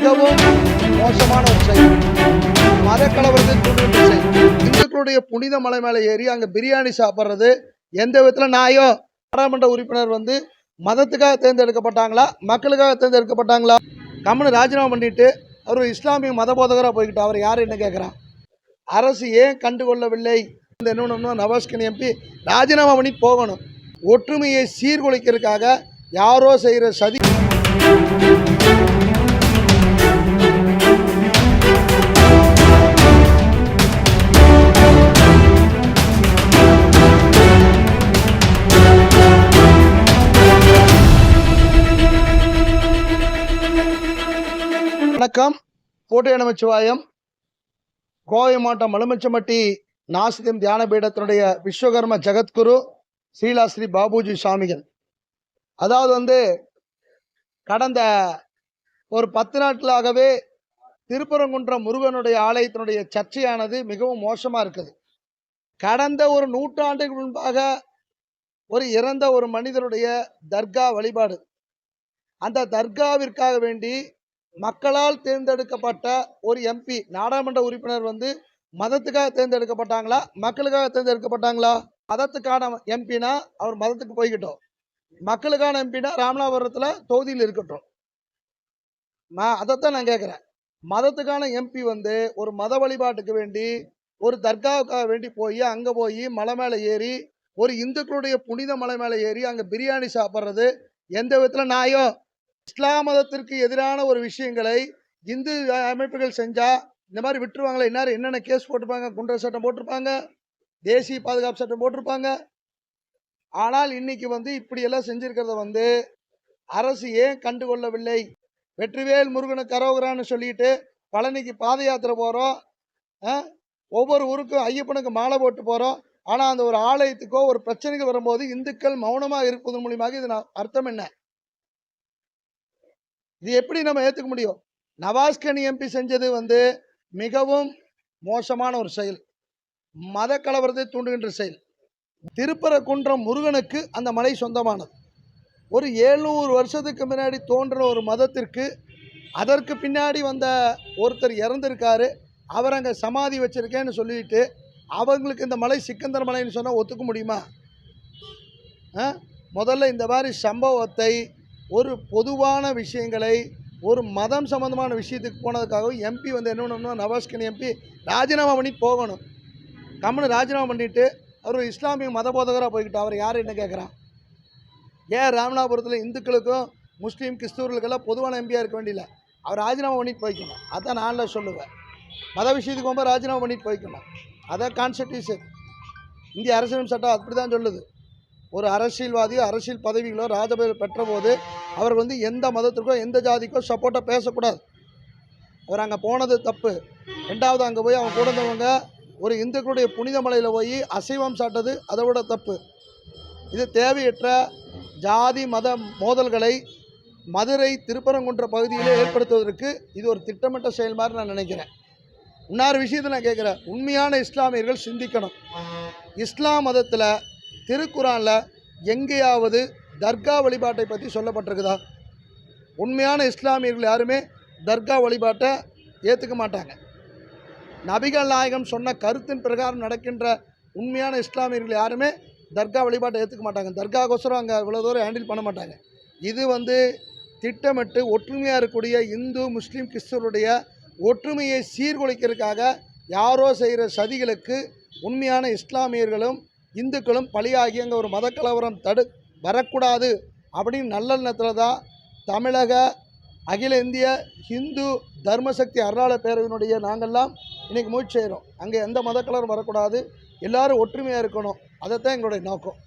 மிகவும் மோசமான ஒரு செயல். மதக்கலவரத்தை தூண்டுகின்ற செயல். இந்துக்களுடைய புனித மலை மேலே ஏறி அங்கே பிரியாணி சாப்பிட்றது எந்த விதத்தில் நாயோ? நாடாளுமன்ற உறுப்பினர் வந்து மதத்துக்காக தேர்ந்தெடுக்கப்பட்டாங்களா, மக்களுக்காக தேர்ந்தெடுக்கப்பட்டாங்களா? கம்முன்னு ராஜினாமா பண்ணிட்டு அவர் இஸ்லாமிய மத போதகராக போய்கிட்டு அவர் யார் என்ன கேட்குறான்? அரசு ஏன் கண்டுகொள்ளவில்லை? என்ன நவாஸ்கனி எம்பி ராஜினாமா பண்ணி போகணும். ஒற்றுமையை சீர்குலைக்கிறதுக்காக யாரோ செய்கிற சதி. வணக்கம். கோட்டை நமச்சிவாயம். கோவை மாவட்டம் மலுமிச்சம்பட்டி நாசிதம் தியான பீடத்தினுடைய விஸ்வகர்ம ஜெகத்குரு ஸ்ரீலாஸ்ரீ பாபுஜி சுவாமிகள். அதாவது கடந்த ஒரு 10 நாட்களாகவே திருப்பரங்குன்றம் முருகனுடைய ஆலயத்தினுடைய சர்ச்சையானது மிகவும் மோசமாக இருக்குது. கடந்த ஒரு நூற்றாண்டுக்கு முன்பாக ஒரு இறந்த ஒரு மனிதனுடைய தர்கா வழிபாடு, அந்த தர்காவிற்காக வேண்டி மக்களால் தேர்ந்தெடுக்கப்பட்ட ஒரு எம்பி நாடாளுமன்ற உறுப்பினர் வந்து மதத்துக்காக தேர்ந்தெடுக்கப்பட்டாங்களா, மக்களுக்காக தேர்ந்தெடுக்கப்பட்டாங்களா? மதத்துக்கான எம்பினா அவர் மதத்துக்கு போய்கிட்டோம், மக்களுக்கான எம்பினா ராமநாதபுரத்தில் தொகுதியில் இருக்கட்டும். அதைத்தான் நான் கேட்குறேன். மதத்துக்கான எம்பி வந்து ஒரு மத வழிபாட்டுக்கு வேண்டி ஒரு தர்காவுக்காக வேண்டி போய் அங்கே போய் மலை மேலே ஏறி ஒரு இந்துக்களுடைய புனித மலை மேலே ஏறி அங்கே பிரியாணி சாப்பிட்றது எந்த விதத்தில் நாயோ? இஸ்லாம் மதத்திற்கு எதிரான ஒரு விஷயங்களை இந்து அமைப்புகள் செஞ்சால் இந்த மாதிரி விட்டுருவாங்களே? இன்னார் என்னென்ன கேஸ் போட்டிருப்பாங்க, குண்டர் சட்டம் போட்டிருப்பாங்க, தேசிய பாதுகாப்பு சட்டம் போட்டிருப்பாங்க. ஆனால் இன்னைக்கு இப்படியெல்லாம் செஞ்சுருக்கிறத அரசு ஏன் கண்டுகொள்ளவில்லை? வெற்றிவேல் முருகனுக்கு கரோகரான்னு சொல்லிட்டு பழனிக்கு பாத யாத்திரை போகிறோம், ஒவ்வொரு ஊருக்கும் ஐயப்பனுக்கு மாலை போட்டு போகிறோம். ஆனால் அந்த ஒரு ஆலயத்துக்கோ ஒரு பிரச்சனைகள் வரும்போது இந்துக்கள் மௌனமாக இருப்பதன் மூலியமாக இது அர்த்தம் என்ன? இது எப்படி நம்ம ஏற்றுக்க முடியும்? நவாஸ்கனி எம்பி செஞ்சது மிகவும் மோசமான ஒரு செயல், மத கலவரத்தை தூண்டுகின்ற செயல். திருப்பரங்குன்றம் முருகனுக்கு அந்த மலை சொந்தமானது. ஒரு 700 வருஷத்துக்கு முன்னாடி தோன்றின ஒரு மதத்திற்கு அதற்கு பின்னாடி வந்த ஒருத்தர் இறந்திருக்காரு, அவர் அங்கே சமாதி வச்சிருக்கேன்னு சொல்லிட்டு அவங்களுக்கு இந்த மலை சிக்கந்தர் மலைன்னு சொன்னால் ஒத்துக்க முடியுமா? முதல்ல இந்த மாதிரி சம்பவத்தை ஒரு பொதுவான விஷயங்களை ஒரு மதம் சம்பந்தமான விஷயத்துக்கு போனதுக்காகவும் எம்பி என்ன நவாஸ்கனி எம்பி ராஜினாமா பண்ணி போகணும். கம்முன்னு ராஜினாமா பண்ணிட்டு அவர் இஸ்லாமிய மத போதகராக போய்கிட்டு அவர் யார் என்ன கேட்குறான்? ஏன் ராமநாதபுரத்தில் இந்துக்களுக்கும் முஸ்லீம் கிறிஸ்தவர்களுக்கெல்லாம் பொதுவான எம்பியாக இருக்க வேண்டியில்லை, அவர் ராஜினாமா பண்ணிட்டு போய்க்கணும். அதான் நானில் சொல்லுவேன். மத விஷயத்துக்கு போகும்போது ராஜினாமா பண்ணிட்டு போய்க்கணும். அதான் கான்ஸ்டிடியூஷன், இந்திய அரசியல் சட்டம் அப்படி தான் சொல்லுது. ஒரு அரசியல்வாதியோ அரசியல் பதவிகளோ ராஜபதவி பெற்ற போது அவர் எந்த மதத்திற்கோ எந்த ஜாதிக்கோ சப்போர்ட்டாக பேசக்கூடாது. அவர் அங்கே போனது தப்பு. ரெண்டாவது அங்கே போய் அவங்க கூட இருந்தவங்க ஒரு இந்துக்களுடைய புனித மலையில் போய் அசைவம் சாட்டது அதை விட தப்பு. இது தேவையற்ற ஜாதி மத மோதல்களை மதுரை திருப்பரங்குன்ற பகுதியிலே ஏற்படுத்துவதற்கு இது ஒரு திட்டமிட்ட செயல் மாதிரி நான் நினைக்கிறேன். இன்னொரு விஷயத்தில் நான் கேட்குறேன், உண்மையான இஸ்லாமியர்கள் சிந்திக்கணும். இஸ்லாம் மதத்தில் திருக்குரானில் எங்கேயாவது தர்கா வழிபாட்டை பற்றி சொல்லப்பட்டிருக்குதா? உண்மையான இஸ்லாமியர்கள் யாருமே தர்கா வழிபாட்டை ஏற்றுக்க மாட்டாங்க. நபிகள் நாயகம் சொன்ன கருத்தின் பிரகாரம் நடக்கின்ற உண்மையான இஸ்லாமியர்கள் யாருமே தர்கா வழிபாட்டை ஏற்றுக்க மாட்டாங்க. தர்காக்கோசரம் அங்கே இவ்வளோ தூரம் ஹேண்டில் பண்ண மாட்டாங்க. இது திட்டமிட்டு ஒற்றுமையாக இருக்கக்கூடிய இந்து முஸ்லீம் கிறிஸ்தவருடைய ஒற்றுமையை சீர்குலைக்கிறதுக்காக யாரோ செய்கிற சதிகளுக்கு உண்மையான இஸ்லாமியர்களும் இந்துக்களும் பலியாகி அங்கே ஒரு மத கலவரம் வரக்கூடாது அப்படின்னு நல்லெண்ணத்தில் தான் தமிழக அகில இந்திய ஹிந்து தர்மசக்தி அறநிலையத் பேரவையினுடைய நாங்கள்லாம் இன்றைக்கி முயற்சி செய்கிறோம். அங்கே எந்த மத கலவரம் வரக்கூடாது, எல்லோரும் ஒற்றுமையாக இருக்கணும். அதைத்தான் எங்களுடைய நோக்கம்.